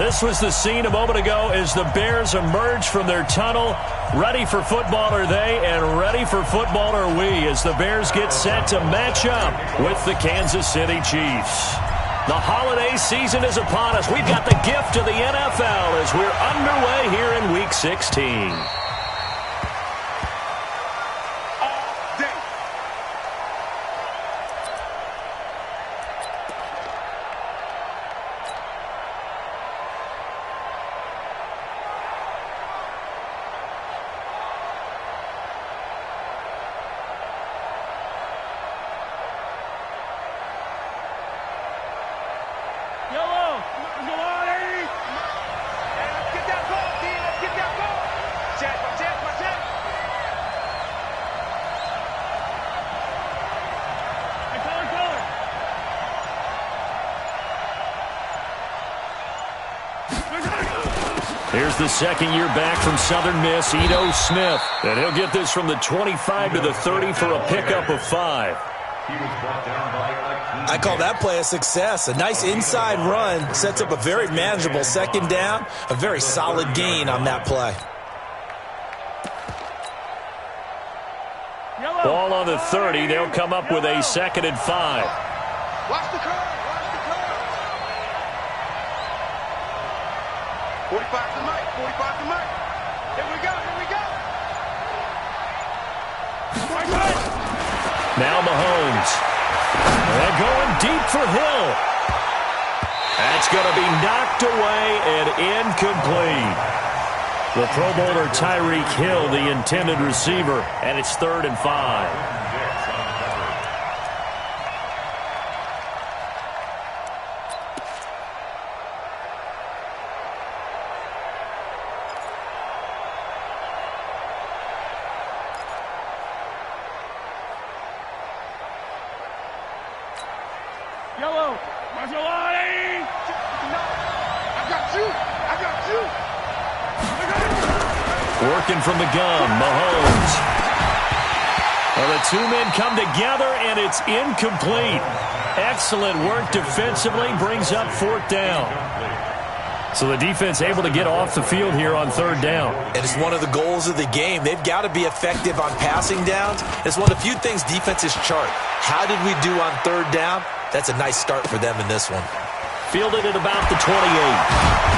This was the scene a moment ago as the Bears emerge from their tunnel. Ready for football are they, and ready for football are we as the Bears get set to match up with the Kansas City Chiefs. The holiday season is upon us. We've got the gift of the NFL as we're underway here in Week 16. Here's the second year back from Southern Miss, Ito Smith. And he'll get this from the 25 to the 30 for a pickup of 5. I call that play a success. A nice inside run sets up a very manageable second down. A very solid gain on that play. Ball on the 30. They'll come up with a 2nd and 5. Watch the curve. 45 to Mike. 45 to Mike. Here we go. Now Mahomes. They're going deep for Hill. That's going to be knocked away and incomplete. The Pro Bowler Tyreek Hill, the intended receiver, and it's 3rd and 5. Working from the gun, Mahomes. Well, the two men come together, and it's incomplete. Excellent work defensively, brings up 4th down. So the defense able to get off the field here on 3rd down. And it's one of the goals of the game. They've got to be effective on passing downs. It's one of the few things defenses chart. How did we do on 3rd down? That's a nice start for them in this one. Fielded at about the 28.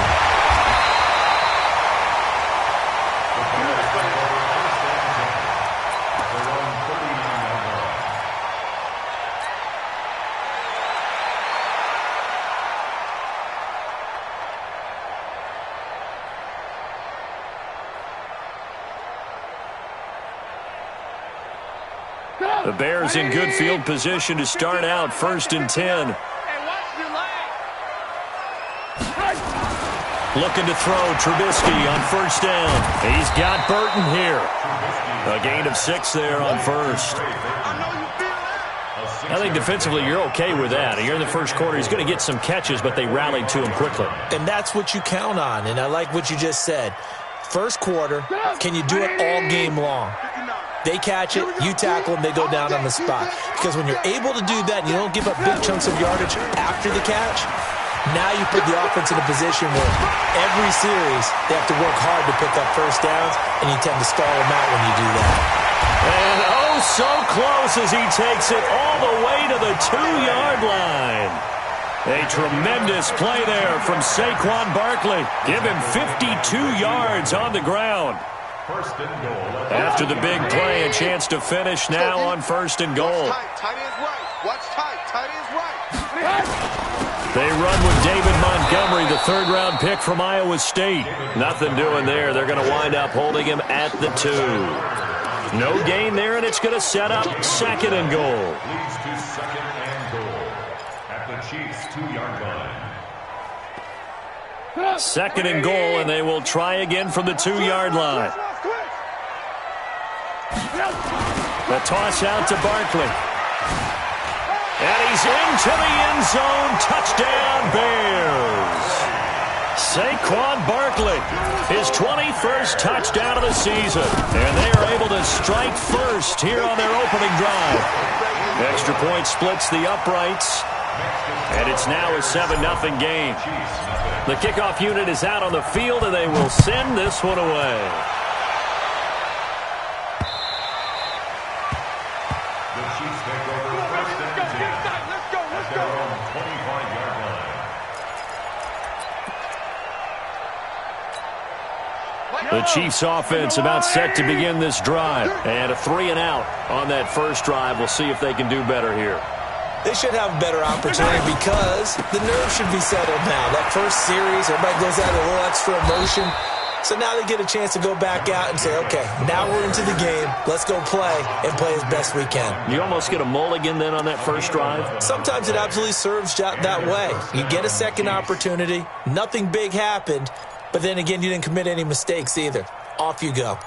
The Bears in good field position to start out, 1st and 10. Looking to throw, Trubisky on 1st down. He's got Burton here. A gain of 6 there on 1st. I think defensively you're okay with that. You're in the first quarter. He's going to get some catches, but they rallied to him quickly. And that's what you count on, and I like what you just said. First quarter, can you do it all game long? They catch it, you tackle them, they go down on the spot. Because when you're able to do that and you don't give up big chunks of yardage after the catch, now you put the offense in a position where every series they have to work hard to pick up 1st downs, and you tend to stall them out when you do that. And oh, so close as he takes it all the way to the 2-yard line. A tremendous play there from Saquon Barkley. Give him 52 yards on the ground. After the big play, a chance to finish now on 1st and goal. Tight is right. Watch tight. Tight is right. They run with David Montgomery, the 3rd-round pick from Iowa State. Nothing doing there. They're going to wind up holding him at the 2. No gain there, and it's going to set up 2nd and goal. Leads to 2nd and goal at the Chiefs' 2-yard line. 2nd and goal, and they will try again from the 2-yard line. The toss out to Barkley. And he's into the end zone. Touchdown, Bears. Saquon Barkley, his 21st touchdown of the season. And they are able to strike first here on their opening drive. Extra point splits the uprights. And it's now a 7-0 game. The kickoff unit is out on the field, and they will send this one away. The Chiefs take over first and 10 at their own 25-yard line. The Chiefs offense about set to begin this drive. And a 3-and-out on that first drive. We'll see if they can do better here. They should have a better opportunity because the nerves should be settled now. That first series, everybody goes out with a little extra emotion. So now they get a chance to go back out and say, okay, now we're into the game. Let's go play and play as best we can. You almost get a mulligan then on that first drive? Sometimes it absolutely serves that way. You get a second opportunity. Nothing big happened. But then again, you didn't commit any mistakes either. Off you go.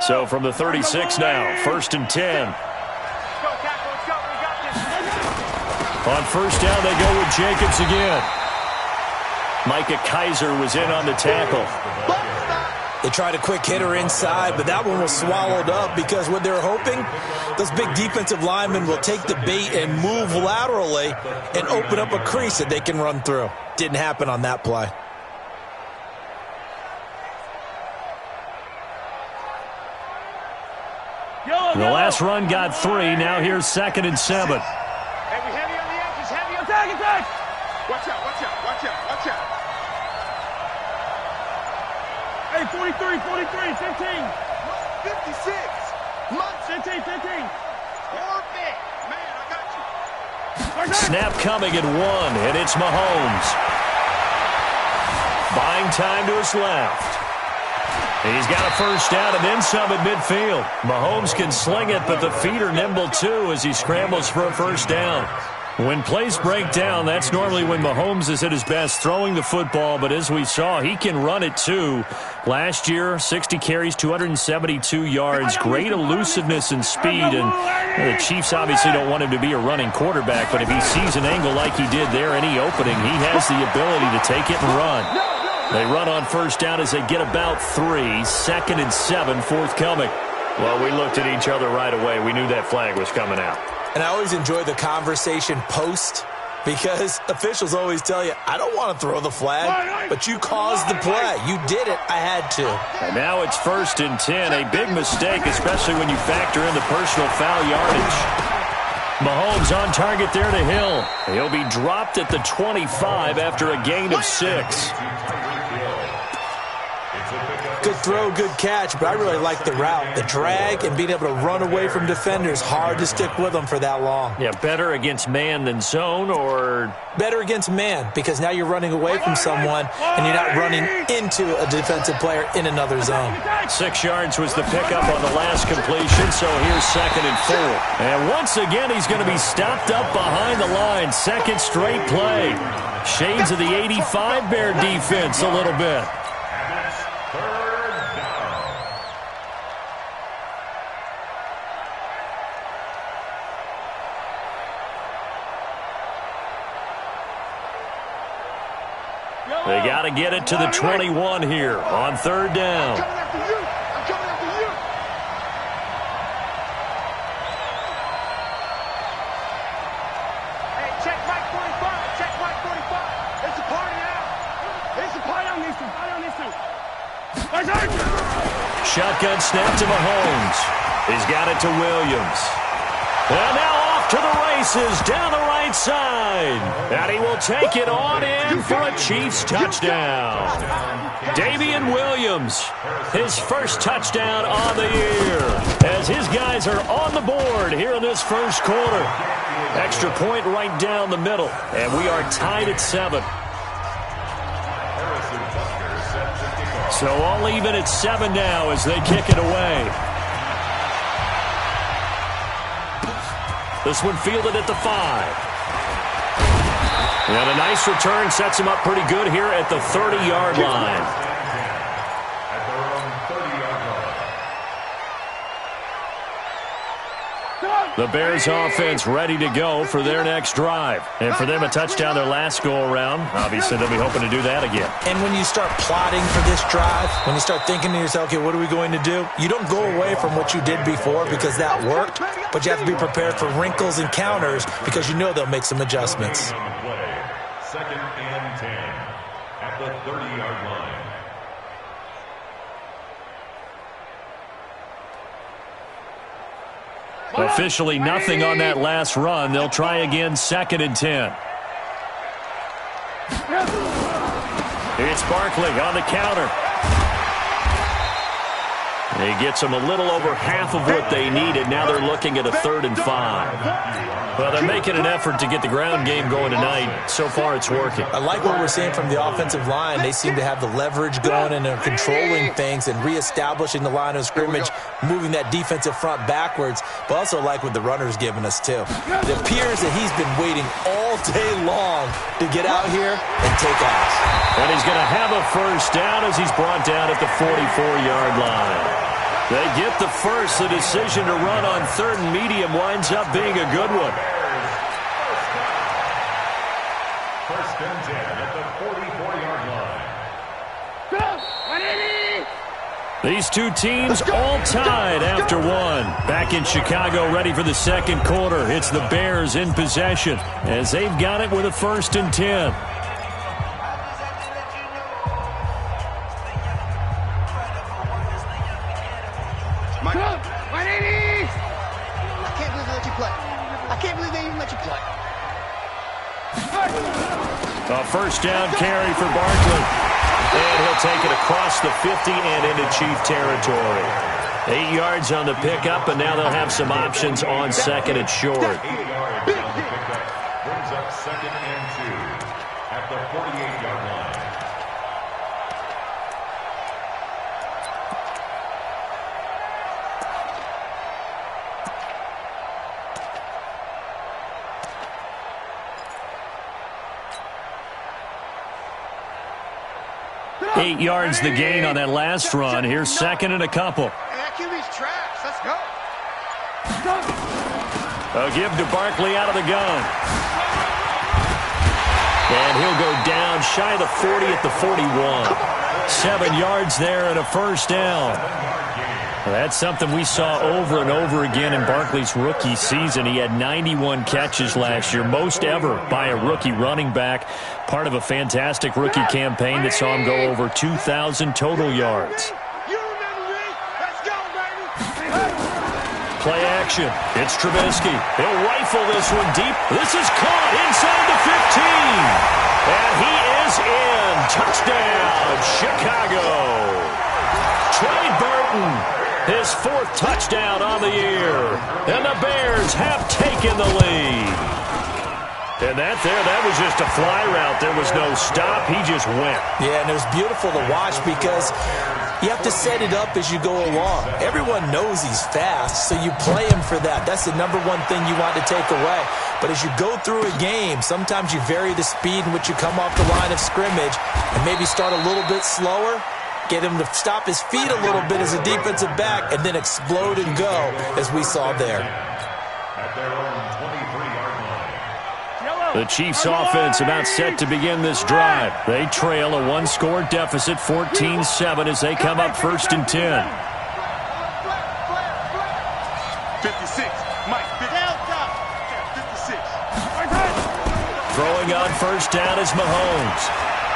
So from the 36 now, 1st and 10. On first down, they go with Jacobs again. Micah Kaiser was in on the tackle. They tried a quick hitter inside, but that one was swallowed up because what they're hoping, those big defensive linemen will take the bait and move laterally and open up a crease that they can run through. Didn't happen on that play. The last run got 3. Now here's 2nd and 7. Hey, we heavy on the edges, heavy on attack. Watch out, watch out, watch out, watch out. Hey, 43, 15. 56. 15. Perfect. Man, I got you. Snap coming at 1, and it's Mahomes. Buying time to his left. He's got a first down and then some at midfield. Mahomes can sling it, but the feet are nimble too as he scrambles for a first down. When plays break down, that's normally when Mahomes is at his best throwing the football, but as we saw, he can run it too. Last year, 60 carries, 272 yards, great elusiveness and speed, and the Chiefs obviously don't want him to be a running quarterback, but if he sees an angle like he did there, any opening, he has the ability to take it and run. They run on first down as they get about 3. 2nd and 7 forthcoming. Well, we looked at each other right away. We knew that flag was coming out. And I always enjoy the conversation post because officials always tell you, I don't want to throw the flag, but you caused the play. You did it. I had to. And now it's 1st and 10. A big mistake, especially when you factor in the personal foul yardage. Mahomes on target there to Hill. He'll be dropped at the 25 after a gain of 6. Good throw, good catch, but I really like the route. The drag and being able to run away from defenders, hard to stick with them for that long. Yeah, better against man than zone, or? Better against man, because now you're running away from someone and you're not running into a defensive player in another zone. 6 yards was the pickup on the last completion, so here's 2nd and 4. And once again, he's going to be stopped up behind the line. Second straight play. Shades of the 85 Bear defense a little bit. They got to get it to the 21 here on 3rd down. I'm coming after you. I'm coming after you. Hey, check Mike 45. Check Mike 45. It's a party now. It's a party on this one. Party on this one. Shotgun snap to Mahomes. He's got it to Williams. And now off to the races down the right side. And he will take it on in for a Chiefs touchdown. Damian Williams, his first touchdown on the year, as his guys are on the board here in this first quarter. Extra point right down the middle, and we are tied at 7. So all even at 7 now as they kick it away. This one fielded at the 5. And a nice return sets him up pretty good here at the 30-yard line. At their own 30-yard The Bears offense ready to go for their next drive. And for them, a touchdown their last go-around. Obviously, they'll be hoping to do that again. And when you start plotting for this drive, when you start thinking to yourself, okay, what are we going to do? You don't go away from what you did before because that worked, but you have to be prepared for wrinkles and counters because you know they'll make some adjustments. Second and 10 at the 30-yard line. Officially nothing on that last run. They'll try again, second and 10. It's Barkley on the counter. He gets them a little over half of what they needed. Now they're looking at a 3rd and 5. Well, they're making an effort to get the ground game going tonight. So far, it's working. I like what we're seeing from the offensive line. They seem to have the leverage going and they're controlling things and reestablishing the line of scrimmage, moving that defensive front backwards, but also like what the runner's giving us, too. It appears that he's been waiting all day long to get out here and take off. And he's going to have a first down as he's brought down at the 44-yard line. They get the first. The decision to run on 3rd and medium winds up being a good one. First and 10 at the 44-yard line. These two teams all tied after one. Back in Chicago, ready for the second quarter. It's the Bears in possession as they've got it with a 1st and 10. A first down carry for Barkley. And he'll take it across the 50 and into Chief territory. 8 yards on the pickup, and now they'll have some options on 2nd and short. 8 yards on the pickup brings up 2nd and 2 at the 48-yard line. Eight yards the gain on that last run. Here's 2nd and a couple. That QB's trash. Let's go. A give to Barkley out of the gun. And he'll go down shy of the 40 at the 41. 7 yards there and a first down. Well, that's something we saw over and over again in Barkley's rookie season. He had 91 catches last year, most ever by a rookie running back. Part of a fantastic rookie campaign that saw him go over 2,000 total yards. Play action. It's Trubisky. He'll rifle this one deep. This is caught inside the 15. And he is in. Touchdown, Chicago. Trey Burton. His 4th touchdown on the year. And the Bears have taken the lead. And that was just a fly route. There was no stop. He just went. Yeah, and it was beautiful to watch because you have to set it up as you go along. Everyone knows he's fast, so you play him for that. That's the #1 thing you want to take away. But as you go through a game, sometimes you vary the speed in which you come off the line of scrimmage and maybe start a little bit slower. Get him to stop his feet a little bit as a defensive back and then explode and go, as we saw there. At their own 23-yard line. The Chiefs offense about set to begin this drive. They trail a 1-score deficit, 14-7, as they come up 1st and 10. 56. Mike, 56. Throwing on first down is Mahomes.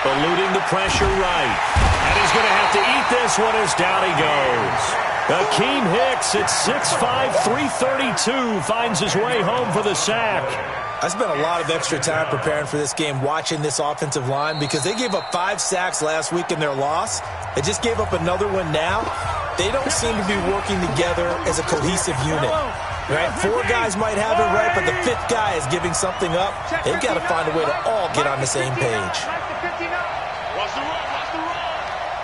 Eluding the pressure right. And he's going to have to eat this one as down he goes. Akeem Hicks at 6'5", 332 finds his way home for the sack. I spent a lot of extra time preparing for this game watching this offensive line because they gave up 5 sacks last week in their loss. They just gave up another one now. They don't seem to be working together as a cohesive unit. Right? 4 guys might have it right, but the 5th guy is giving something up. They've got to find a way to all get on the same page.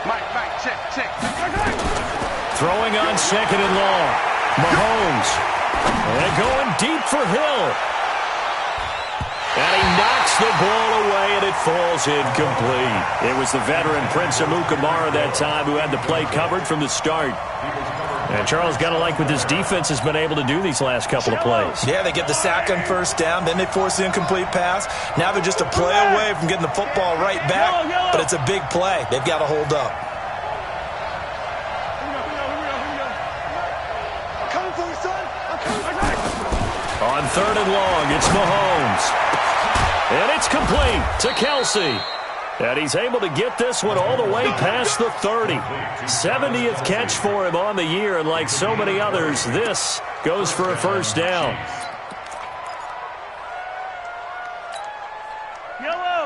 Mike, check. Throwing on 2nd and long. Mahomes. And going deep for Hill. And he knocks the ball away, and it falls incomplete. It was the veteran Prince Amukamara that time who had the play covered from the start. He was covered And Charles, got to like what this defense has been able to do these last couple of plays. Yeah, they get the sack on first down, then they force the incomplete pass. Now they're just a play away from getting the football right back, but it's a big play. They've got to hold up. I'm coming for you, son. I'm coming. On 3rd and long, it's Mahomes. And it's complete to Kelsey. And he's able to get this one all the way past the 30. 70th catch for him on the year, and like so many others, this goes for a first down.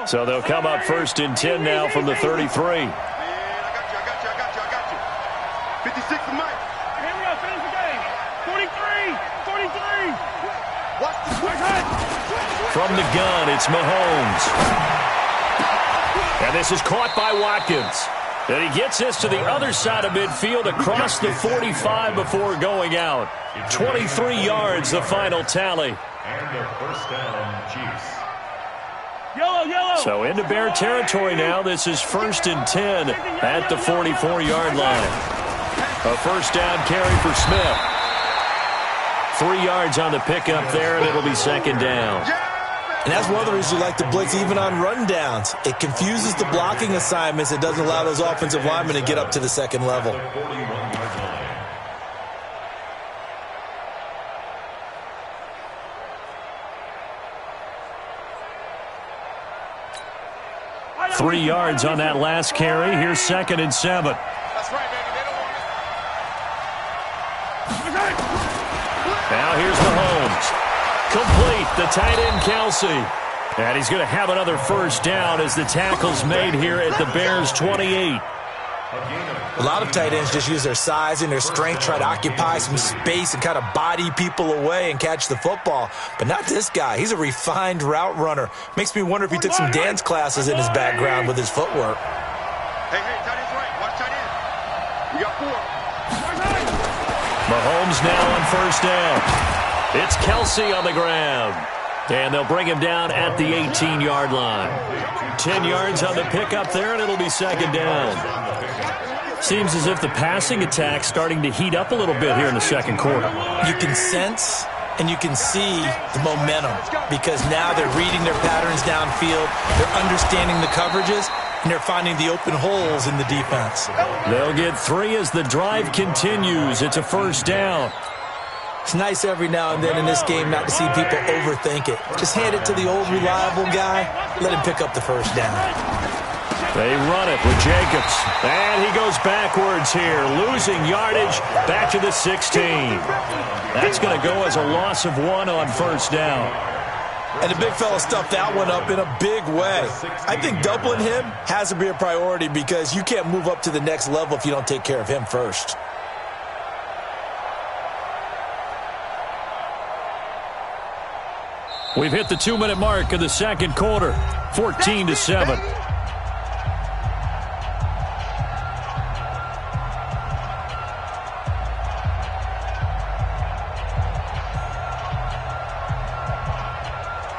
So they'll come up 1st and 10 now from the 33. I got you. 56 to Mike. Here we go, finish the game. 43. Watch the switch. From the gun, it's Mahomes. And this is caught by Watkins. And he gets this to the other side of midfield across the 45 before going out. 23 yards, the final tally. And a first down, Chiefs. Yellow. So into Bear territory now. This is 1st and 10 at the 44-yard line. A first down carry for Smith. 3 yards on the pickup there, and it'll be 2nd down. And that's one of the reasons you like to blitz even on rundowns. It confuses the blocking assignments. It doesn't allow those offensive linemen to get up to the second level. Three yards on that last carry. Here's 2nd and 7. That's right, baby. They don't want it. Now here's Mahomes. Complete, the tight end Kelsey. And he's going to have another first down as the tackle's made here at the Bears' 28. A lot of tight ends just use their size and their strength, try to occupy some space and kind of body people away and catch the football. But not this guy. He's a refined route runner. Makes me wonder if he took some dance classes in his background with his footwork. Hey, tight end's right. Watch tight end. We got 4. Mahomes now on first down. It's Kelsey on the ground. And they'll bring him down at the 18-yard line. 10 yards on the pickup there, and it'll be 2nd down. Seems as if the passing attack's starting to heat up a little bit here in the 2nd quarter. You can sense and you can see the momentum because now they're reading their patterns downfield, they're understanding the coverages, and they're finding the open holes in the defense. They'll get 3 as the drive continues. It's a first down. It's nice every now and then in this game not to see people overthink it. Just hand it to the old reliable guy, let him pick up the first down. They run it with Jacobs. And he goes backwards here, losing yardage back to the 16. That's going to go as a loss of 1 on first down. And the big fella stuffed that one up in a big way. I think doubling him has to be a priority because you can't move up to the next level if you don't take care of him first. We've hit the 2-minute mark of the 2nd quarter, 14-7.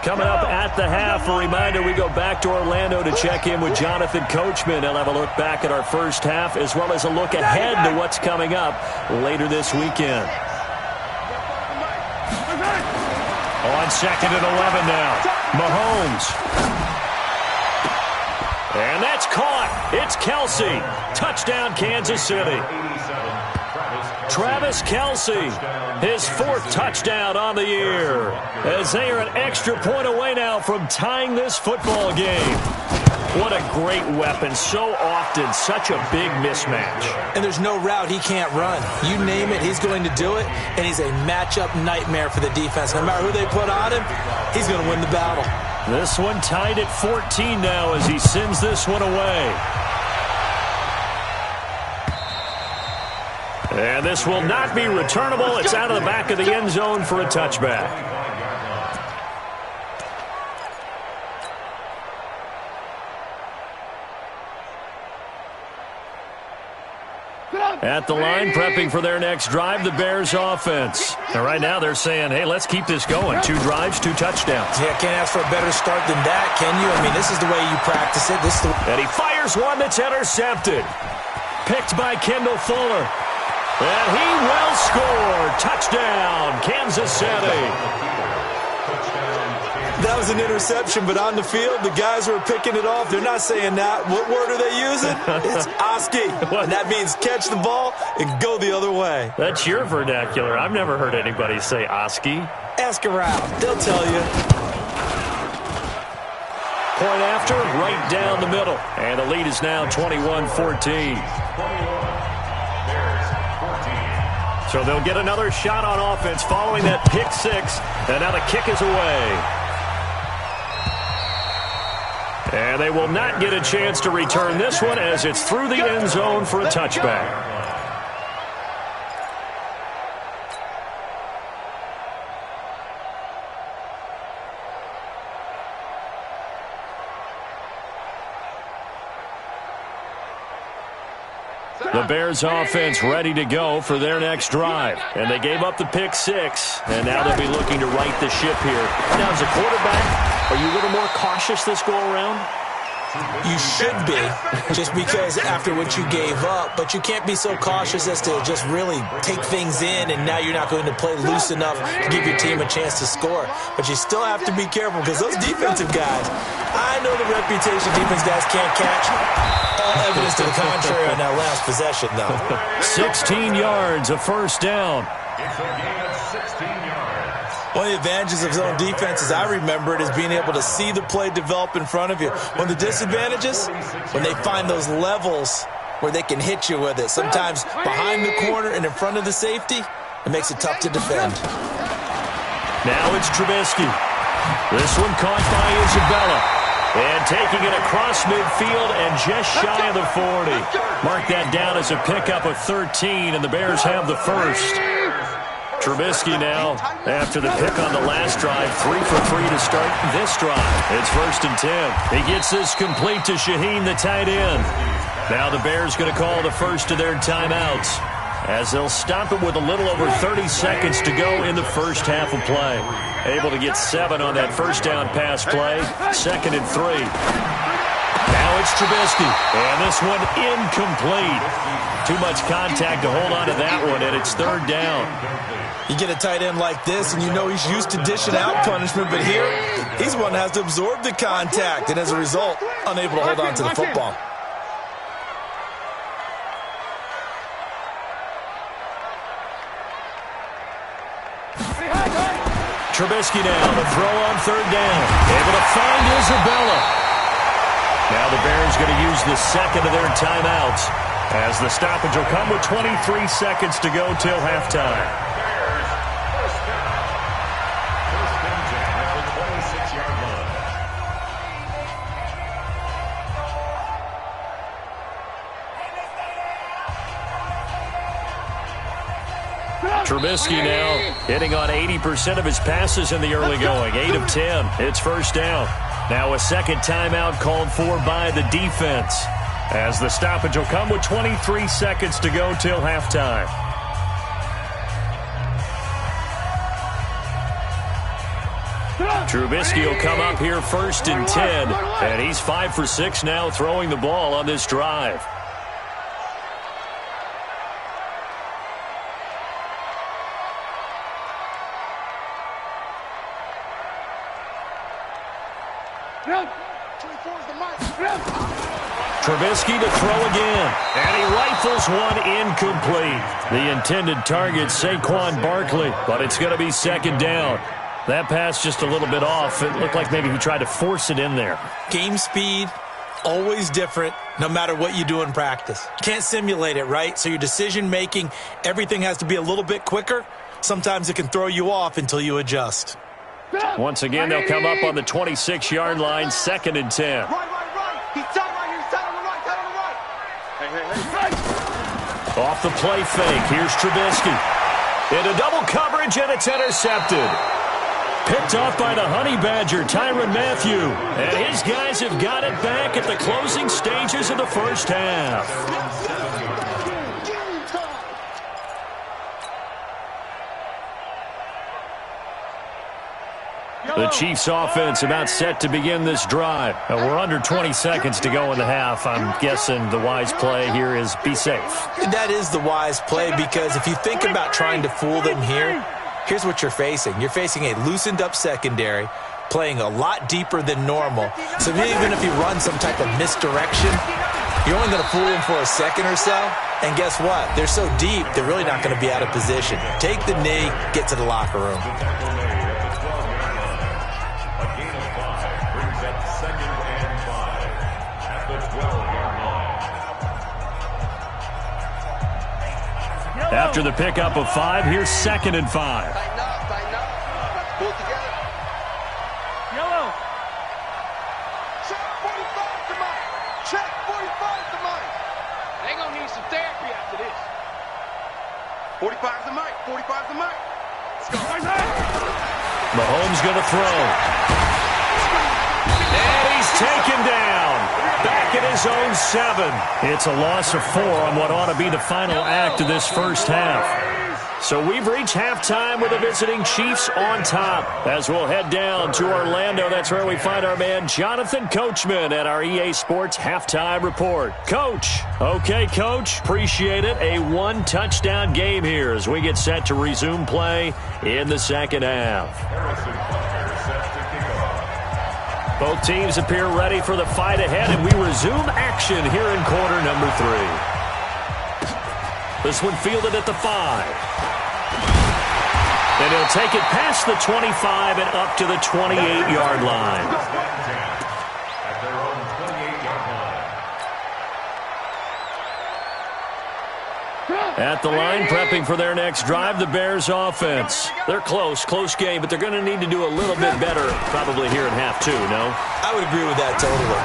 Coming up at the half, a reminder, we go back to Orlando to check in with Jonathan Coachman. He'll have a look back at our first half as well as a look ahead to what's coming up later this weekend. On 2nd and 11 now. Mahomes. And that's caught. It's Kelsey. Touchdown, Kansas City. Travis Kelsey, his 4th touchdown on the year, as they are an extra point away now from tying this football game. What a great weapon. So often, such a big mismatch. And there's no route he can't run. You name it, he's going to do it, and he's a matchup nightmare for the defense. No matter who they put on him, he's going to win the battle. This one tied at 14 now as he sends this one away. And this will not be returnable. It's out of the back of the end zone for a touchback. At the line, prepping for their next drive, the Bears offense. And right now they're saying, hey, let's keep this going. 2 drives, 2 touchdowns. Yeah, can't ask for a better start than that, can you? I mean, this is the way you practice it. And he fires one that's intercepted. Picked by Kendall Fuller. And he will score. Touchdown, Kansas City. That was an interception, but on the field, the guys who are picking it off, they're not saying that. What word are they using? It's Oski. And that means catch the ball and go the other way. That's your vernacular. I've never heard anybody say Oski. Ask around. They'll tell you. Point after, right down the middle. And the lead is now 21-14. So they'll get another shot on offense following that pick six. And now the kick is away. And they will not get a chance to return this one as it's through the end zone for a touchback. The Bears offense ready to go for their next drive. And they gave up the pick six, and now they'll be looking to right the ship here. Now, as a quarterback, are you a little more cautious this go-around? You should be, just because after what you gave up, but you can't be so cautious as to just really take things in, and now you're not going to play loose enough to give your team a chance to score. But you still have to be careful because those defensive guys, I know the reputation defense guys can't catch. All evidence to the contrary on that last possession, though. 16 yards, a first down. It's a gain of 16 yards. One of the advantages of zone defense, as I remember it, is being able to see the play develop in front of you. One of the disadvantages, when they find those levels where they can hit you with it. Sometimes behind the corner and in front of the safety, it makes it tough to defend. Now it's Trubisky. This one caught by Isabella. And taking it across midfield and just shy of the 40. Mark that down as a pickup of 13, and the Bears have the first. Trubisky now, after the pick on the last drive, 3 for 3 to start this drive. It's 1st and 10. He gets this complete to Shaheen, the tight end. Now the Bears going to call the first of their timeouts, as they'll stop it with a little over 30 seconds to go in the first half of play. Able to get 7 on that first down pass play. 2nd and 3. Now it's Trubisky. And this one incomplete. Too much contact to hold on to that one, and it's 3rd down. You get a tight end like this, and you know he's used to dishing out punishment, but here, he's the one that has to absorb the contact, and as a result, unable to hold on to the football. Trubisky now, the throw on 3rd down. Able to find Isabella. Now the Bears going to use the second of their timeouts, as the stoppage will come with 23 seconds to go till halftime. Bears, first down. First and 10 at the 26-yard line. Trubisky now hitting on 80% of his passes in the early going. 8 of 10. It's 1st down. Now a second timeout called for by the defense, as the stoppage will come with 23 seconds to go till halftime. Trubisky will come up here 1st and 10, and he's 5 for 6 now throwing the ball on this drive. Trubisky to throw again, and he rifles one incomplete. The intended target, Saquon Barkley, but it's going to be 2nd down. That pass just a little bit off. It looked like maybe he tried to force it in there. Game speed, always different, no matter what you do in practice. Can't simulate it, right? So your decision-making, everything has to be a little bit quicker. Sometimes it can throw you off until you adjust. Once again, they'll come up on the 26-yard line, 2nd and 10. Right. He's tight right here. He's tight on the right. Hey. Off the play fake, here's Trubisky. Into double coverage, and it's intercepted. Picked off by the Honey Badger, Tyrann Mathieu. And his guys have got it back at the closing stages of the first half. The Chiefs offense about set to begin this drive. We're under 20 seconds to go in the half. I'm guessing the wise play here is be safe. That is the wise play, because if you think about trying to fool them here, here's what you're facing. You're facing a loosened up secondary, playing a lot deeper than normal. So even if you run some type of misdirection, you're only going to fool them for a second or so. And guess what? They're so deep, they're really not going to be out of position. Take the knee, get to the locker room. After the pickup of 5, here's 2nd and 5. Tighten up. Pull it together. Yellow. Check 45 to Mike. Check 45 to Mike. They gonna need some therapy after this. 45 to Mike. 45 to Mike. Let's go. Mahomes going to throw. And he's taken down. Back at his own 7. It's a loss of 4 on what ought to be the final act of this first half. So we've reached halftime with the visiting Chiefs on top. As we'll head down to Orlando, that's where we find our man Jonathan Coachman at our EA Sports Halftime Report. Coach. Okay, Coach. Appreciate it. A 1-touchdown game here as we get set to resume play in the second half. Both teams appear ready for the fight ahead, and we resume action here in quarter number 3. This one fielded at the 5. And he'll take it past the 25 and up to the 28-yard line. At the line, prepping for their next drive, the Bears offense. They're close game, but they're going to need to do a little bit better probably here in half 2, no? I would agree with that totally.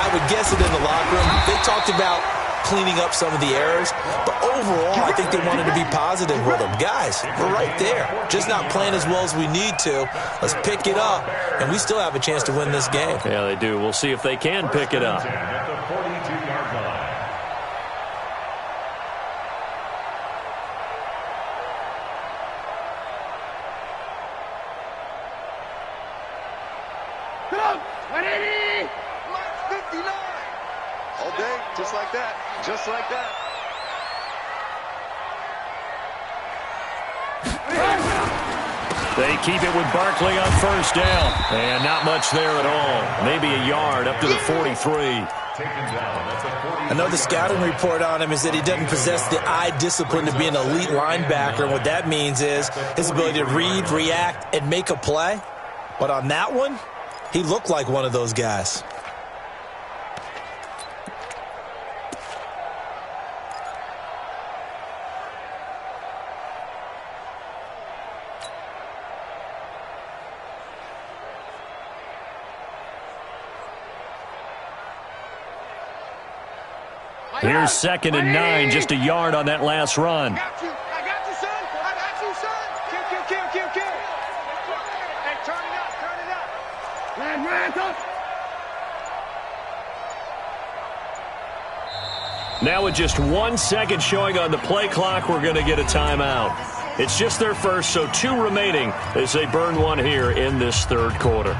I would guess it in the locker room. They talked about cleaning up some of the errors, but overall, I think they wanted to be positive with them. Guys, we're right there. Just not playing as well as we need to. Let's pick it up, and we still have a chance to win this game. Yeah, they do. We'll see if they can pick it up. At the 42-yard line. Just like that. Just like that. They keep it with Barkley on first down. And not much there at all. Maybe a yard up to the 43. I know the scouting report on him is that he doesn't possess the eye discipline to be an elite linebacker. What that means is his ability to read, react, and make a play. But on that one, he looked like one of those guys. Here's 2nd and 9, just a yard on that last run. I got you, son. I got you, son. Kill. Hey, turn it up. Now with just 1 second showing on the play clock, we're going to get a timeout. It's just their first, so 2 remaining as they burn one here in this third quarter.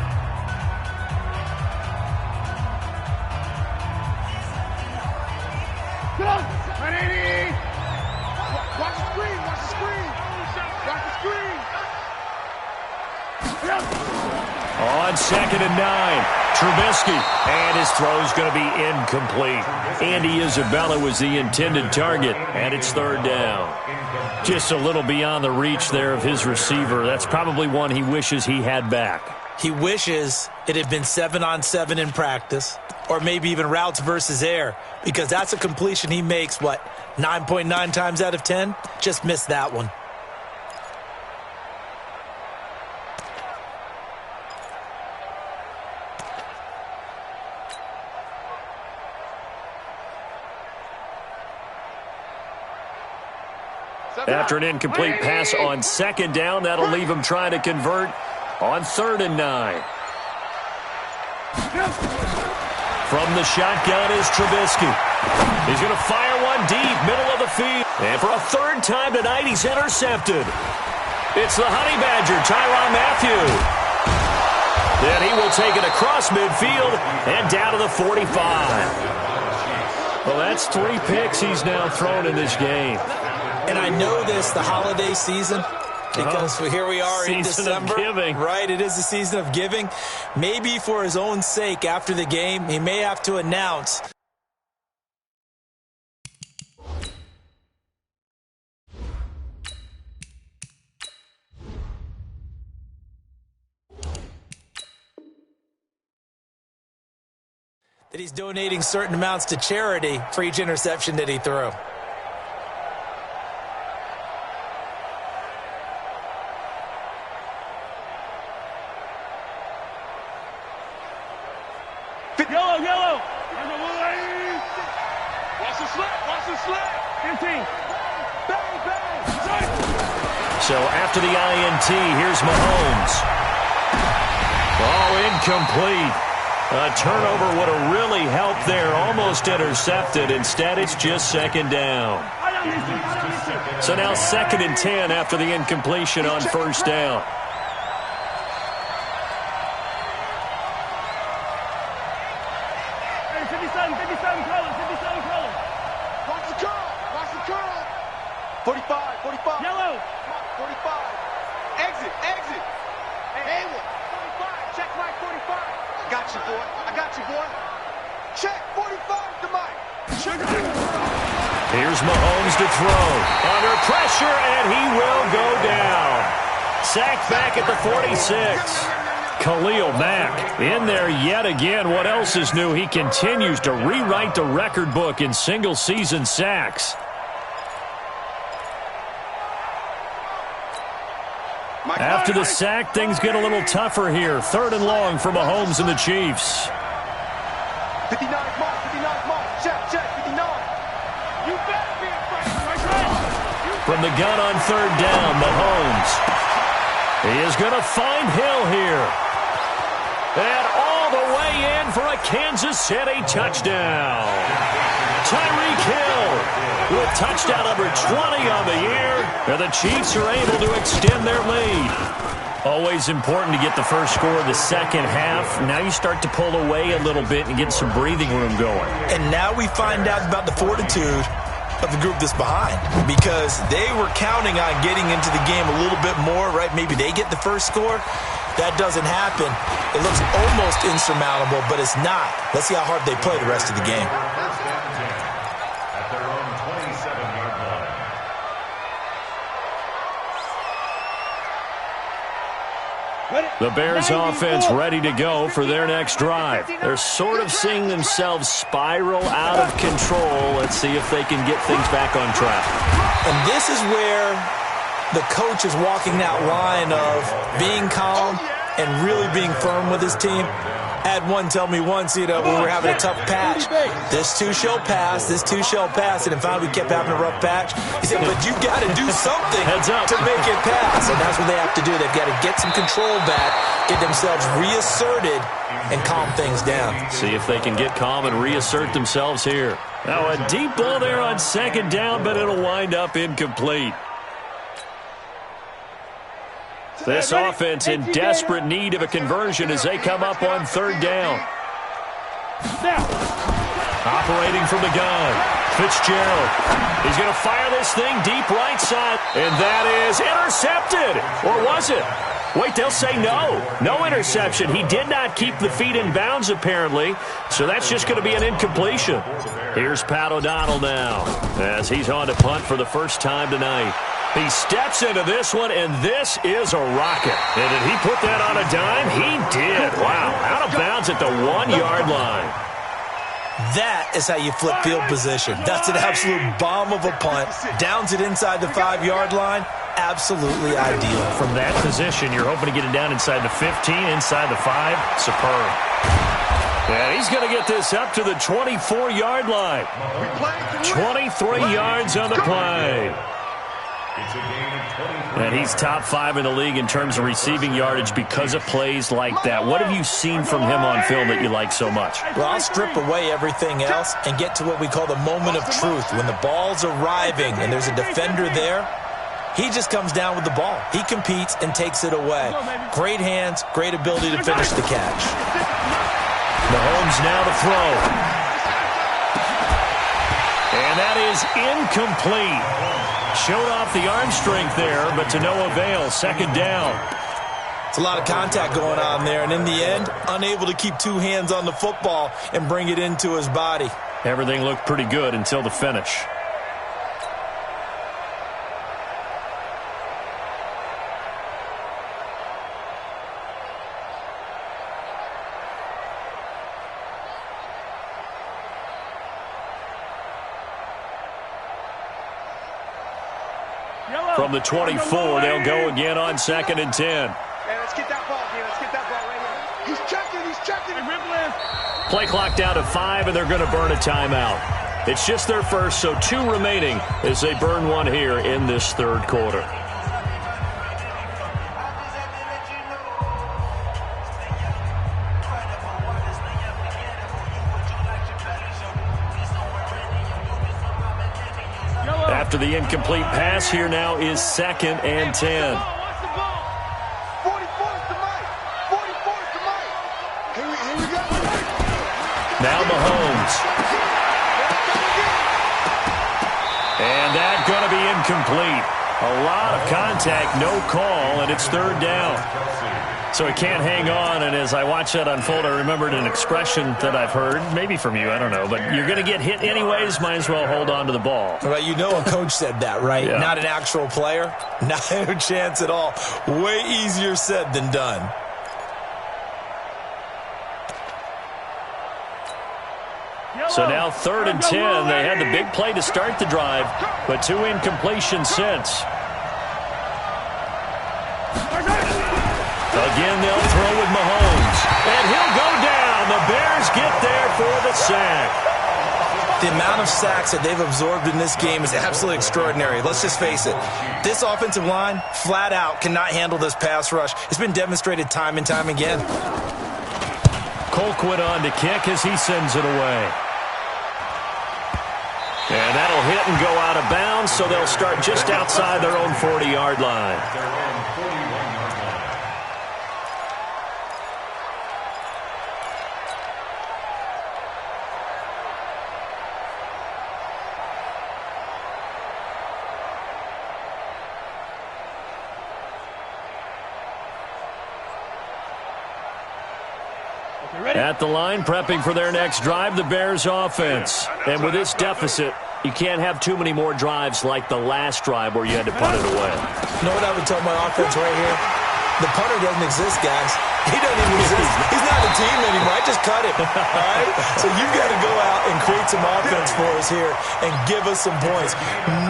On 2nd and 9, Trubisky, and his throw's going to be incomplete. Andy Isabella was the intended target, and it's 3rd down. Just a little beyond the reach there of his receiver. That's probably one he wishes he had back. He wishes it had been 7-on-7 in practice, or maybe even routes versus air, because that's a completion he makes, 9.9 times out of 10? Just missed that one. After an incomplete pass on 2nd down, that'll leave him trying to convert on 3rd and 9. From the shotgun is Trubisky. He's going to fire one deep, middle of the field. And for a 3rd time tonight, he's intercepted. It's the Honey Badger, Tyrann Mathieu. And he will take it across midfield and down to the 45. Well, that's 3 picks he's now thrown in this game. And I know this, the holiday season, because here we are in December. Giving. Right, it is the season of giving. Maybe for his own sake after the game, he may have to announce that he's donating certain amounts to charity for each interception that he threw. Yellow. Watch the slip. 15. Bang. So after the INT, here's Mahomes. Oh, incomplete. A turnover would have really helped there. Almost intercepted. Instead, it's just second down. So now 2nd and 10 after the incompletion on first down. Watch the curl. 45. Yellow. 45. Exit. Hey, 45. Check Mike 45. I got you, boy. Check 45 to Mike. Here's Mahomes to throw. Under pressure, and he will go down. Sacked back at the 46. Khalil Mack in there yet again. What else is new? He continues to rewrite the record book in single-season sacks. After the sack, things get a little tougher here. 3rd and long for Mahomes and the Chiefs. 59 Mike. Check, 59. You better be afraid. From the gun on 3rd down, Mahomes. He is going to find Hill here. And all the way in for a Kansas City touchdown. Tyreek Hill with touchdown number 20 on the year. And the Chiefs are able to extend their lead. Always important to get the first score of the second half. Now you start to pull away a little bit and get some breathing room going. And now we find out about the fortitude of the group that's behind, because they were counting on getting into the game a little bit more, right? Maybe they get the first score. That doesn't happen. It looks almost insurmountable, but it's not. Let's see how hard they play the rest of the game. At their own 27-yard line. The Bears offense ready to go for their next drive. They're sort of seeing themselves spiral out of control. Let's see if they can get things back on track. And this is where the coach is walking that line of being calm and really being firm with his team. I had one tell me once, when we were having a tough patch, this too shall pass, and finally we kept having a rough patch. He said, but you got to do something to make it pass, and that's what they have to do. They've got to get some control back, get themselves reasserted, and calm things down. See if they can get calm and reassert themselves here. Now a deep ball there on 2nd down, but it'll wind up incomplete. This offense in desperate need of a conversion as they come up on 3rd down. Operating from the gun, Fitzgerald. He's going to fire this thing deep right side, and that is intercepted. Or was it? Wait, they'll say no. No interception. He did not keep the feet in bounds, apparently, so that's just going to be an incompletion. Here's Pat O'Donnell now as he's on to punt for the first time tonight. He steps into this one, and this is a rocket. And did he put that on a dime? He did. Wow, out of bounds at the 1-yard line. That is how you flip field position. That's an absolute bomb of a punt. Downs it inside the 5-yard line. Absolutely ideal. From that position, you're hoping to get it down inside the 15, inside the 5. Superb. And he's going to get this up to the 24-yard line. 23 yards on the play. And he's top 5 in the league in terms of receiving yardage because of plays like that. What have you seen from him on film that you like so much? Well, I'll strip away everything else and get to what we call the moment of truth. When the ball's arriving and there's a defender there, He just comes down with the ball. He competes and takes it away. Great hands, great ability to finish the catch. Mahomes now to throw. And that is incomplete. Showed off the arm strength there, but to no avail. Second down. It's a lot of contact going on there, and in the end, unable to keep two hands on the football and bring it into his body. Everything looked pretty good until the finish. From the 24, they'll go again on 2nd and 10. Hey, let's get that ball, dude. Let's get that ball right here. He's checking. Play clock down to 5, and they're going to burn a timeout. It's just their first, so 2 remaining as they burn one here in this third quarter. After the incomplete pass, here now is 2nd and 10. Now Mahomes. And that's going to be incomplete. A lot of contact, no call, and it's 3rd down. So he can't hang on, and as I watch that unfold, I remembered an expression that I've heard, maybe from you, I don't know, but you're going to get hit anyways, might as well hold on to the ball. Well, you know a coach said that, right? Yeah. Not an actual player. Not a chance at all. Way easier said than done. So now 3rd and 10. They had the big play to start the drive, but 2 incompletions since. Again, they'll throw with Mahomes. And he'll go down. The Bears get there for the sack. The amount of sacks that they've absorbed in this game is absolutely extraordinary. Let's just face it. This offensive line, flat out, cannot handle this pass rush. It's been demonstrated time and time again. Colquitt on to kick as he sends it away. And that'll hit and go out of bounds, so they'll start just outside their own 40-yard line. At the line, prepping for their next drive, the Bears offense. And with this deficit, you can't have too many more drives like the last drive where you had to punt it away. You know what I would tell my offense right here? The punter doesn't exist, guys. He doesn't even exist. He's not a team anymore. I just cut him. All right? So you've got to go out and create some offense for us here and give us some points.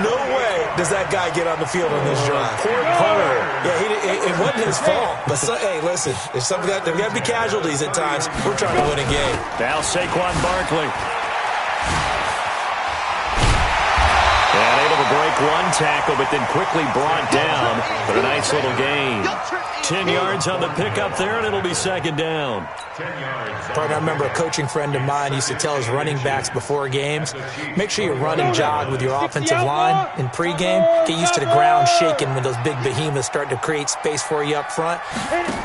No way does that guy get on the field on this drive. Poor punter. Yeah, it wasn't his fault. But, hey, listen, there's got to be casualties at times. We're trying to win a game. Now Saquon Barkley. And able to break one tackle, but then quickly brought down for a nice little gain. 10 yards on the pickup there, and it'll be 2nd down. Partner, I remember a coaching friend of mine used to tell his running backs before games, make sure you run and jog with your offensive line in pregame. Get used to the ground shaking when those big behemoths start to create space for you up front.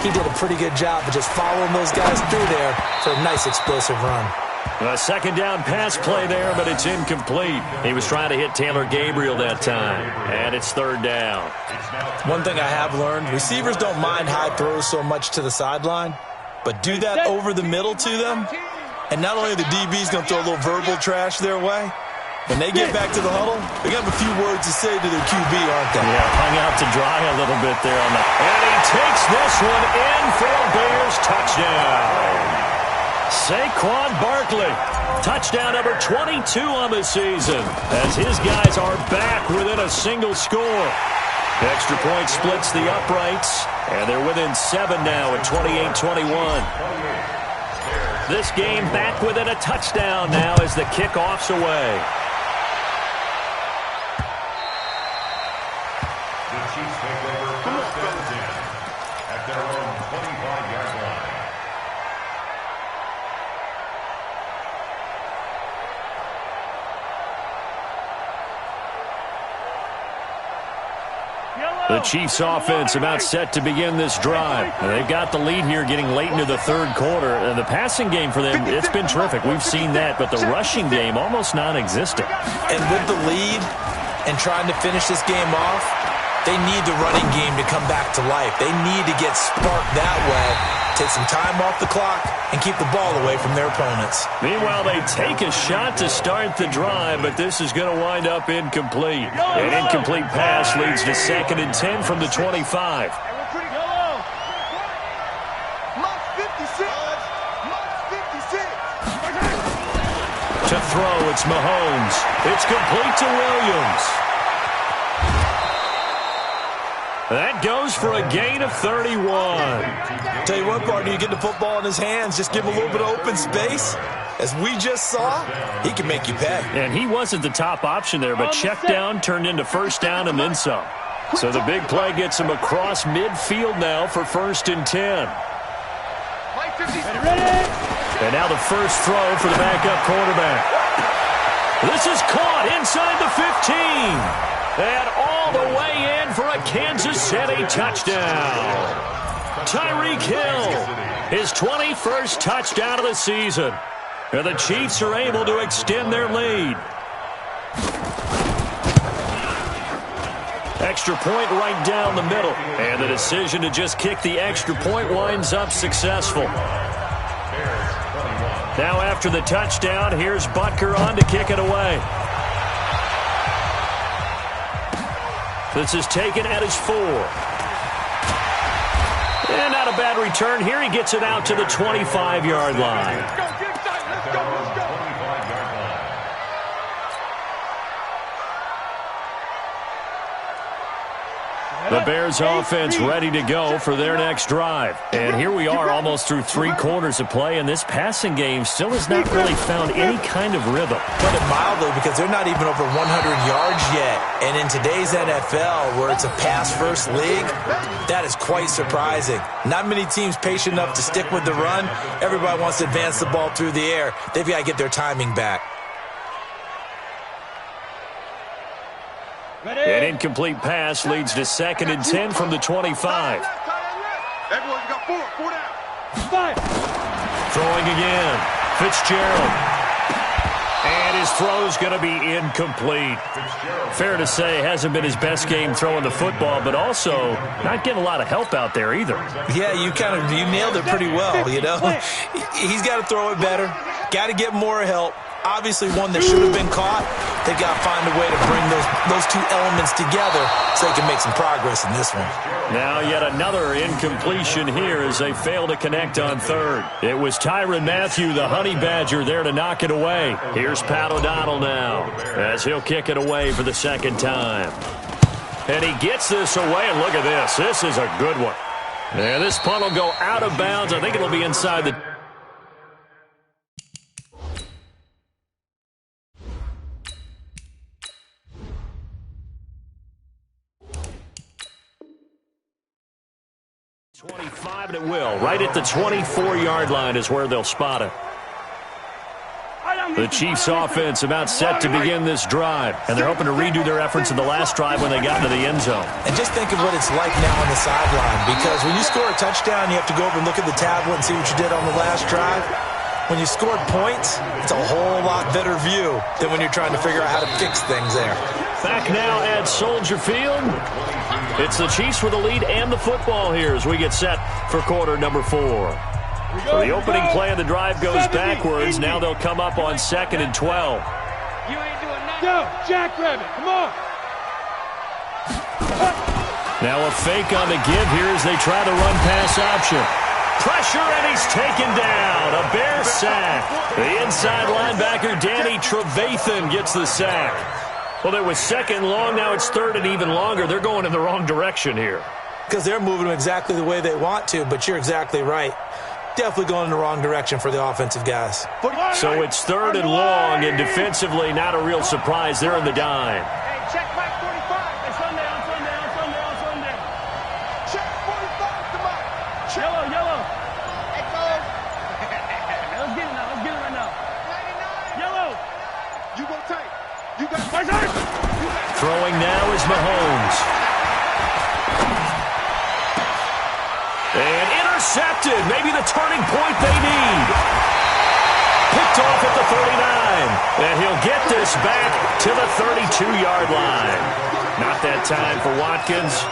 He did a pretty good job of just following those guys through there for a nice explosive run. A 2nd down pass play there, but it's incomplete. He was trying to hit Taylor Gabriel that time, and it's 3rd down. One thing I have learned, receivers don't mind high throws so much to the sideline, but do that over the middle to them, and not only are the DBs going to throw a little verbal trash their way, when they get back to the huddle, they got a few words to say to their QB, aren't they? Yeah, hung out to dry a little bit there on that. And he takes this one in for a Bears touchdown. Saquon Barkley, touchdown number 22 on the season, as his guys are back within a single score. Extra point splits the uprights, and they're within 7 now at 28-21. This game back within a touchdown now as the kickoff's away. The Chiefs take over 1st and 10 at their own 25-yard line. The Chiefs offense about set to begin this drive. They've got the lead here getting late into the third quarter. The passing game for them, it's been terrific. We've seen that, but the rushing game almost non-existent. And with the lead and trying to finish this game off, they need the running game to come back to life. They need to get sparked that way, take some time off the clock, and keep the ball away from their opponents. Meanwhile, they take a shot to start the drive, but this is going to wind up incomplete. An incomplete pass leads to 2nd and 10 from the 25. To throw, it's Mahomes. It's complete to Williams. That goes for a gain of 31. Tell you what, partner, you get the football in his hands, just give him a little bit of open space. As we just saw, he can make you pay. And he wasn't the top option there, but check down turned into first down and then some. So the big play gets him across midfield now for 1st and 10. And now the first throw for the backup quarterback. This is caught inside the 15. And all the way in for a Kansas City touchdown. Tyreek Hill, his 21st touchdown of the season. And the Chiefs are able to extend their lead. Extra point right down the middle. And the decision to just kick the extra point winds up successful. Now after the touchdown, here's Butker on to kick it away. This is taken at his 4. And not a bad return here. He gets it out to the 25-yard line. The Bears offense ready to go for their next drive. And here we are almost through 3 quarters of play, and this passing game still has not really found any kind of rhythm. Put it mildly, because they're not even over 100 yards yet. And in today's NFL, where it's a pass-first league, that is quite surprising. Not many teams patient enough to stick with the run. Everybody wants to advance the ball through the air. They've got to get their timing back. An incomplete pass leads to 2nd and 10 from the 25. Everyone's got 4 down. Throwing again. Fitzgerald. And his throw's going to be incomplete. Fair to say, hasn't been his best game throwing the football, but also not getting a lot of help out there either. Yeah, you nailed it pretty well, you know. He's got to throw it better. Got to get more help. Obviously one that should have been caught. They've got to find a way to bring those 2 elements together so they can make some progress in this one. Now yet another incompletion here as they fail to connect on 3rd. It was Tyrann Mathieu, the Honey Badger, there to knock it away. Here's Pat O'Donnell now as he'll kick it away for the 2nd time. And he gets this away, and look at this. This is a good one. And this punt will go out of bounds. I think it'll be inside the... and it will. Right at the 24-yard line is where they'll spot it. The Chiefs offense about set to begin this drive, and they're hoping to redo their efforts in the last drive when they got into the end zone. And just think of what it's like now on the sideline, because when you score a touchdown, you have to go over and look at the tablet and see what you did on the last drive. When you scored points, it's a whole lot better view than when you're trying to figure out how to fix things there. Back now at Soldier Field. It's the Chiefs with the lead and the football here as we get set for quarter number 4. So the opening play of the drive goes backwards. Now they'll come up on 2nd and 12. You ain't doing nothing. Go, Jackrabbit, come on. Now a fake on the give here as they try the run-pass option. Pressure, and he's taken down. A Bear sack. The inside linebacker, Danny Trevathan, gets the sack. Well, it was 2nd long. Now it's 3rd and even longer. They're going in the wrong direction here. Because they're moving them exactly the way they want to, but you're exactly right. Definitely going in the wrong direction for the offensive guys. So it's 3rd and long, and defensively not a real surprise. They're in the dime. Hey, check Mike 45. Hey, sundown. Check 45 to Mike. Yellow. Hey, coach. Let's get it right now. 99. Yellow. You go tight. You got Throwing now is Mahomes. intercepted. Maybe the turning point they need. Picked off at the 39. And he'll get this back to the 32-yard line. Not that time for Watkins.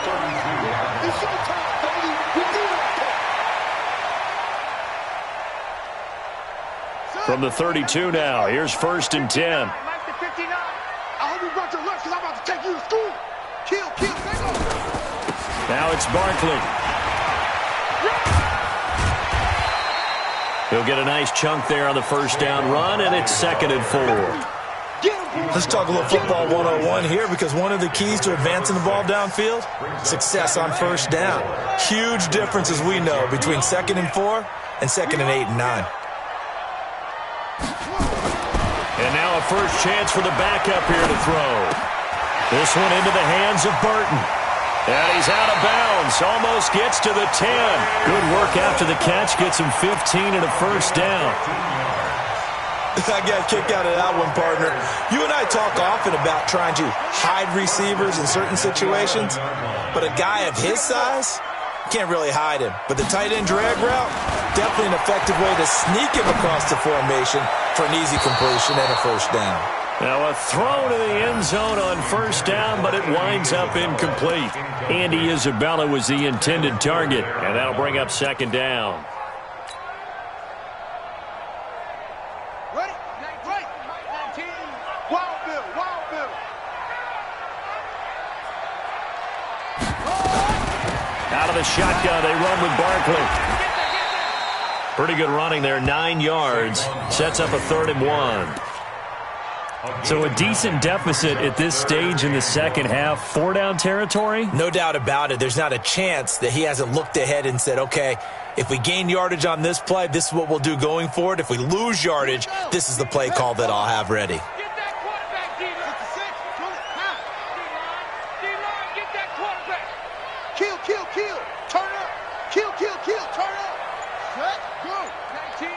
From the 32 now, here's 1st and 10. I hope you brought your lunch because I'm about to take you to school. Kill, take off. Now it's Barkley. He'll get a nice chunk there on the 1st down run, and it's 2nd and 4. Let's talk a little football 101 here, because one of the keys to advancing the ball downfield, success on 1st down. Huge difference, as we know, between 2nd and 4 and 2nd and 8 and 9. And now a first chance for the backup here to throw. This one into the hands of Burton. And he's out of bounds. Almost gets to the 10. Good work after the catch. Gets him 15 and a 1st down. I got a kick out of that one, partner. You and I talk often about trying to hide receivers in certain situations, but a guy of his size, can't really hide him. But the tight end drag route, definitely an effective way to sneak him across the formation for an easy completion and a 1st down. Now a throw to the end zone on 1st down, but it winds up incomplete. Andy Isabella was the intended target, and that'll bring up 2nd down. Ready? Right. 19. Wild Bill. Out of the shotgun, they run with Barkley. Pretty good running there, 9 yards. Sets up a 3rd and 1. So a decent deficit at this stage in the second half. 4-down territory? No doubt about it. There's not a chance that he hasn't looked ahead and said, okay, if we gain yardage on this play, this is what we'll do going forward. If we lose yardage, this is the play call that I'll have ready. Get that quarterback, D-line. Get that quarterback. Kill. Turn up. Kill. Turn up. Set. Go. 19.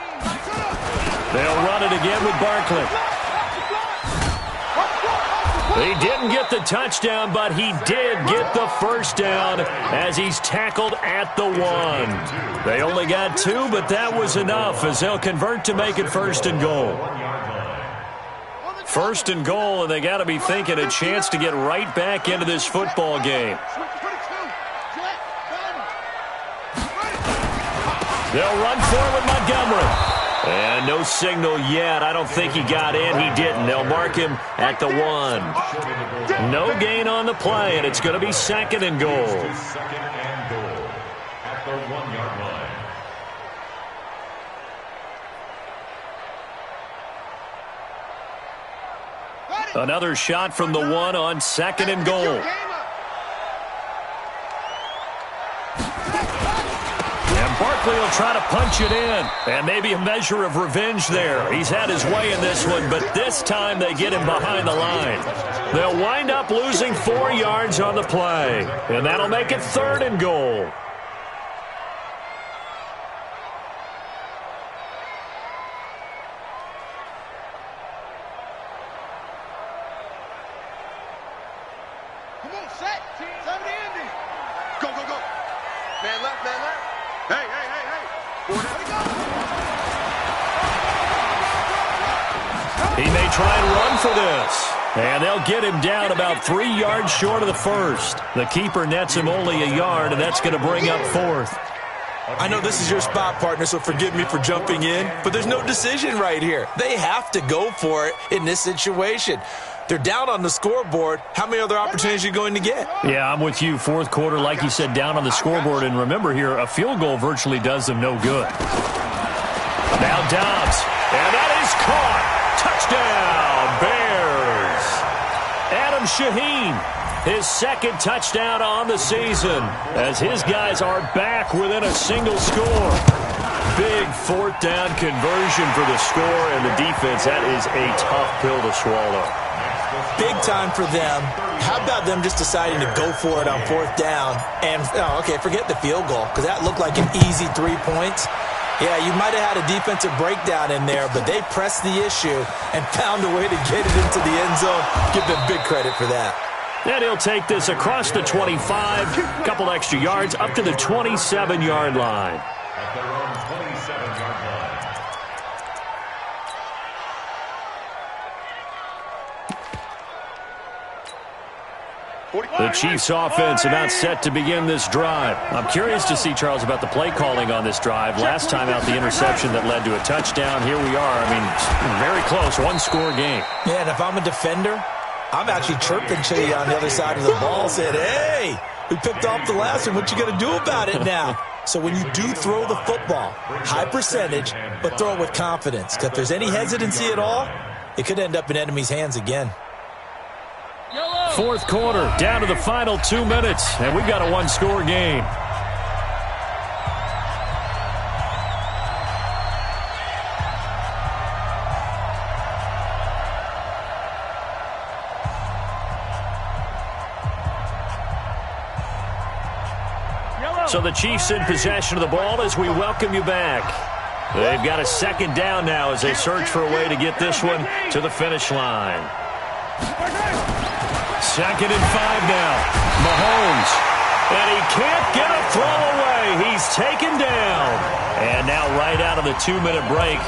They'll run it again with Barkley. He didn't get the touchdown, but he did get the 1st down as he's tackled at the 1. They only got 2, but that was enough as they'll convert to make it 1st and goal. 1st and goal, and they got to be thinking a chance to get right back into this football game. They'll run forward Montgomery. And no signal yet. I don't think he got in. He didn't. They'll mark him at the 1. No gain on the play, and it's going to be 2nd and goal. 2nd and goal at the 1-yard line. Another shot from the 1 on 2nd and goal. Barkley will try to punch it in, and maybe a measure of revenge there. He's had his way in this one, but this time they get him behind the line. They'll wind up losing 4 yards on the play, and that'll make it 3rd and goal. Come on, set. 70 Andy. Go. Man left. Hey. He may try and run for this. And they'll get him down about 3 yards short of the 1st. The keeper nets him only a yard, and that's going to bring up 4th. I know this is your spot, partner, so forgive me for jumping in, but there's no decision right here. They have to go for it in this situation. They're down on the scoreboard. How many other opportunities are you going to get? Yeah, I'm with you. 4th quarter, like you said, down on the scoreboard. And remember here, a field goal virtually does them no good. Now Dobbs. And that is caught. Touchdown, Bears. Adam Shaheen, his 2nd touchdown on the season as his guys are back within a single score. Big 4th down conversion for the score, and the defense, that is a tough pill to swallow. Big time for them. How about them just deciding to go for it on 4th down? And, forget the field goal, because that looked like an easy 3 points. Yeah, you might have had a defensive breakdown in there, but they pressed the issue and found a way to get it into the end zone. Give them big credit for that. And he'll take this across the 25, couple extra yards, up to the 27-yard line. at their own 27-yard line. The Chiefs offense about set to begin this drive. I'm curious to see, Charles, about the play calling on this drive. Last time out, the interception that led to a touchdown. Here we are. I mean, very close, one-score game. Yeah, and if I'm a defender, I'm actually chirping to you on the other side of the ball, saying, hey, we picked off the last one. What you going to do about it now? So when you do throw the football, high percentage, but throw it with confidence. Because if there's any hesitancy at all, it could end up in enemy's hands again. Fourth quarter, down to the final 2 minutes, and we've got a one-score game. So the Chiefs in possession of the ball as we welcome you back. They've got a second down now as they search for a way to get this one to the finish line. 2nd and 5 now. Mahomes. And he can't get a throw away. He's taken down. And now right out of the 2-minute break,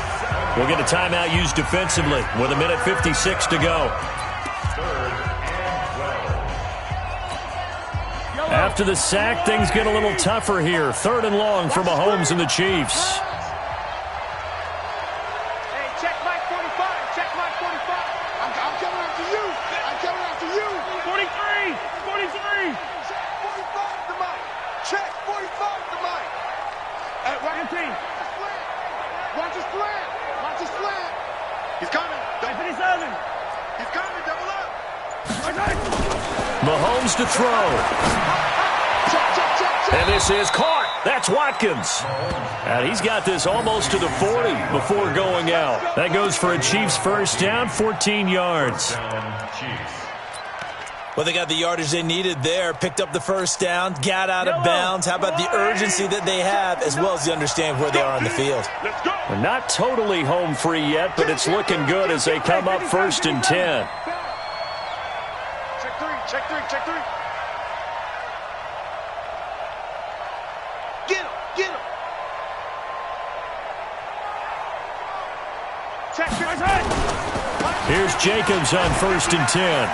we'll get a timeout used defensively with 1:56 to go. After the sack, things get a little tougher here. 3rd and long for Mahomes and the Chiefs. Mahomes to throw. And this is caught. That's Watkins. And he's got this almost to the 40 before going out. That goes for a Chiefs first down, 14 yards. Well, they got the yardage they needed there, picked up the first down, got out of bounds. How about the urgency that they have, as well as the understanding where they are on the field? Not totally home free yet, but it's looking good as they come up 1st and 10. Check three. Get him. Check three. Here's Jacobs on 1st and 10.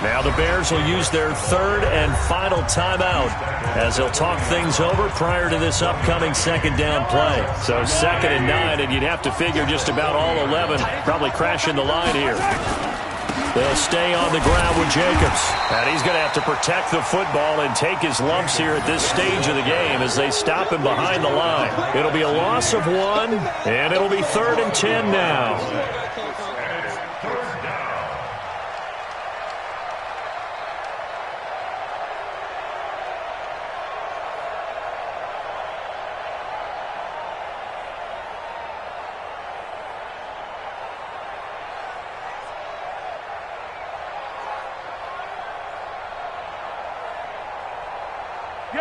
Now the Bears will use their 3rd and final timeout as they'll talk things over prior to this upcoming 2nd down play. So 2nd and 9, and you'd have to figure just about all 11 probably crashing the line here. They'll stay on the ground with Jacobs. And he's going to have to protect the football and take his lumps here at this stage of the game as they stop him behind the line. It'll be a loss of 1, and it'll be 3rd and 10 now.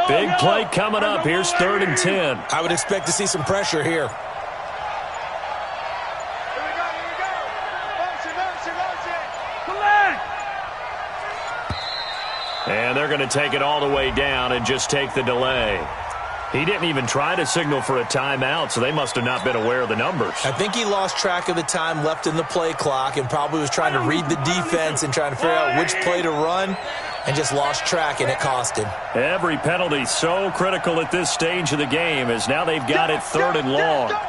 Big play coming up. Here's 3rd and 10. I would expect to see some pressure here. And they're going to take it all the way down and just take the delay. He didn't even try to signal for a timeout, so they must have not been aware of the numbers. I think he lost track of the time left in the play clock and probably was trying to read the defense and trying to figure out which play to run and just lost track, and it cost him. Every penalty so critical at this stage of the game as now they've got it 3rd and long. Go now.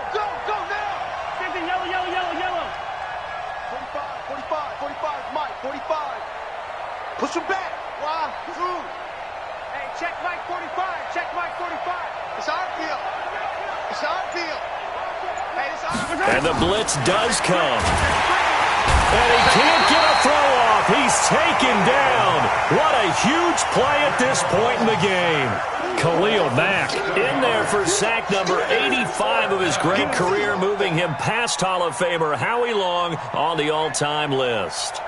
Yellow. 45, Mike, 45. Push him back. Wow. Hey, check Mike 45. It's our field. Hey, it's our field. And the blitz does come. And he can't get a throw off. He's taken down. What a huge play at this point in the game. Khalil Mack in there for sack number 85 of his great career, moving him past Hall of Famer Howie Long on the all-time list.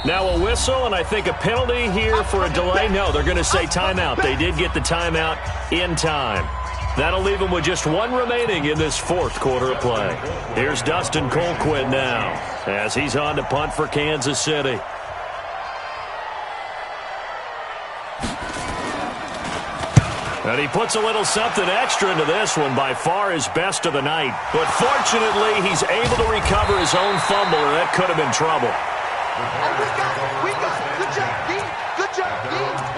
Now a whistle, and I think a penalty here for a delay. No, they're going to say timeout. They did get the timeout in time. That'll leave them with just one remaining in this fourth quarter of play. Here's Dustin Colquitt now as he's on to punt for Kansas City. And he puts a little something extra into this one, by far his best of the night. But fortunately, he's able to recover his own fumble, or that could have been trouble. We got it. Good job, Dean. Good job, Dean.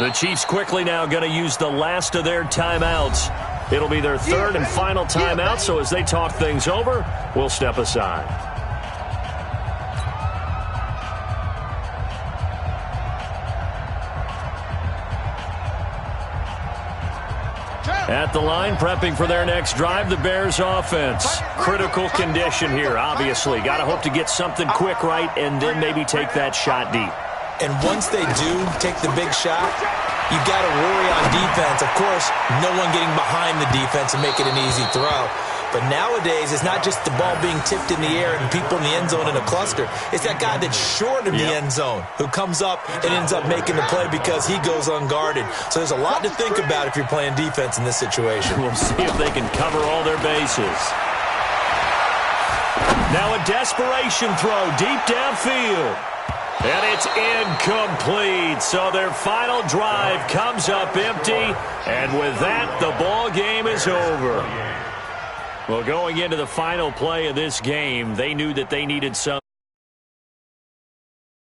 The Chiefs quickly now going to use the last of their timeouts. It'll be their third and final timeout, so as they talk things over, we'll step aside. At the line, prepping for their next drive, the Bears offense. Critical condition here, obviously. Got to hope to get something quick right and then maybe take that shot deep. And once they do take the big shot, you got to worry on defense. Of course, no one getting behind the defense and make it an easy throw. But nowadays, it's not just the ball being tipped in the air and people in the end zone in a cluster. It's that guy that's short of the end zone who comes up and ends up making the play because he goes unguarded. So there's a lot to think about if you're playing defense in this situation. We'll see if they can cover all their bases. Now a desperation throw deep downfield. And it's incomplete. So their final drive comes up empty. And with that, the ball game is over. Well, going into the final play of this game, they knew that they needed some.